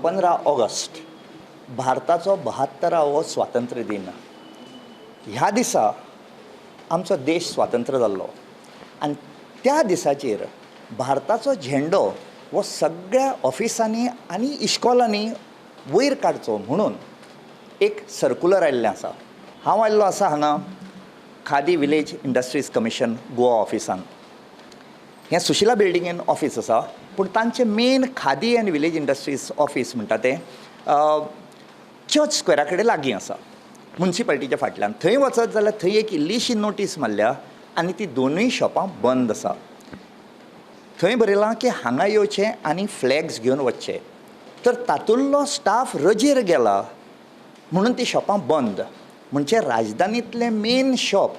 15 August भारताचो 72वो स्वातंत्र्य दिन. ह्या दिसा आमचो देश स्वातंत्र्य जाल्लो आनी त्या दिसाचेर भारताचो झेंडो हो सगळ्या ऑफिसांनी आनी इश्कॉलांनी वयर काडचो म्हणून एक सर्क्युलर आयिल्लें आसा. हांव आयिल्लो आसा हांगा khadi village industries commission Goa ऑफिसान. हें सुशिला बिल्डिंगेन ऑफिस आसा, पूण तांचें main khadi and village industries office म्हणटा तें चर्च स्क्वेरा कडेन लागीं आसा, मुन्सिपाल्टीच्या फाटल्यान. थंय वचत जाल्यार थंय एक इल्लीशी नोटीस मारल्या आनी ती दोनूय शॉपां बंद आसा. थंय बरयलां की हांगा येवचें आनी फ्लॅग्स घेवन वचचे. तर तातूंतलो स्टाफ रजेर गेला म्हणून ती शॉपां बंद. म्हणजे राजधानींतलें main shop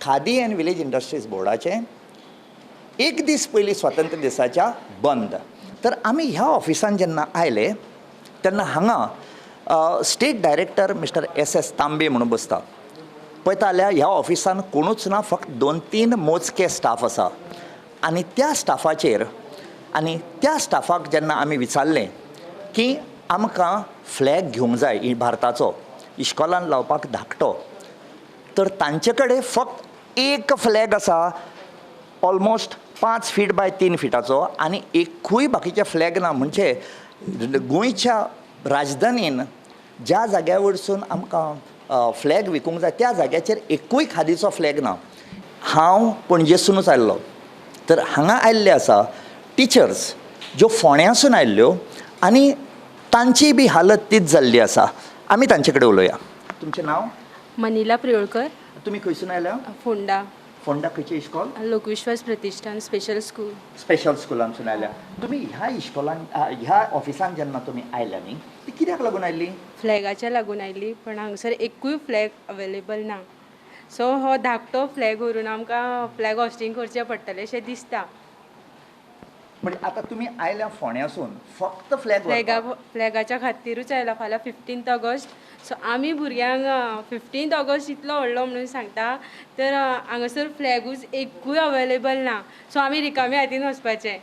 Khadi and village industries बोर्डाचें एक दीस पयलीं स्वातंत्र्य दिसाच्या बंद. तर आमी ह्या ऑफिसान जेन्ना आयले तेन्ना हांगा स्टेट डायरेक्टर मिस्टर एस तांबे म्हणून बसता. पळयता जाल्यार ह्या ऑफिसान कोणूच ना, फक्त 2-3 मोजके स्टाफ आसा. आनी त्या स्टाफाक जेन्ना आमी विचारलें की आमकां फ्लॅग घेवंक जाय भारताचो इश्कॉलान लावपाक धाकटो, तर तांचे कडेन फक्त एक फ्लॅग आसा ऑलमोस्ट 5 फीट बाय 3 फिटाचो आनी एकूय बाकीचे फ्लॅग ना. म्हणजे गोंयच्या राजधानीन ज्या जाग्या वयरसून आमकां फ्लॅग विकूंक जाय त्या जाग्याचेर एकूय खादीचो फ्लॅग ना. हांव पणजेसूनच आयल्लो, तर हांगा आयिल्ले आसा टिचर्स ज्यो फोंड्यासून आयिल्ल्यो आनी तांची बी हालत तीच जाल्ली आसा. आमी तांचे कडेन उलोवया. तुमचें नांव? मनीला प्रियोळकर. तुमी खंयसून आयल्या? फोंडा. फोंडा खंयचे इश्कॉल? लोकविश्वास प्रतिष्ठान स्पेशल स्कूल. स्पेशल स्कुलांसून आयल्या. तुमी ह्या इश्कॉलान ह्या ऑफिसान जेन्ना तुमी आयल्या न्ही, ती कित्याक लागून आयली? फ्लॅगाच्या लागून आयली, पण हांगसर एकूय फ्लॅग अवेलेबल ना. सो हो धाकटो फ्लॅग व्हरून आमकां फ्लॅग हॉस्टींग करचें पडटलें अशें दिसता. म्हणजे आतां तुमी आयल्या फोंड्यासून फक्त फ्लॅगाच्या खातीरूच आयला. फाल्यां 15 ऑगस्ट. सो आमी भुरग्यांक 15 ऑगस्ट इतलो व्हडलो म्हणून सांगता, तर हांगासर फ्लॅगूच एकूय अवेलेबल ना. सो आमी रिकाम्या हातीन वचपाचें.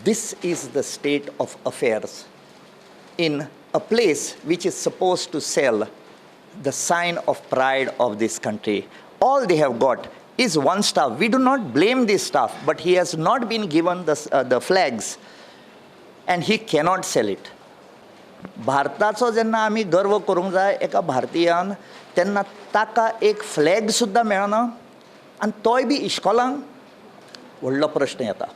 This is the state of affairs in a place which is supposed to sell the sign of pride of this country. All they have got is one staff. We do not blame this staff, but he has not been given the flags and he cannot sell it. भारताचो जेन्ना आमी गर्व करूंक जाय एका भारतीयान, तेन्ना ताका एक फ्लॅग सुद्दां मेळना आनी तोय बी इश्कॉलांक व्हडलो प्रश्न येता.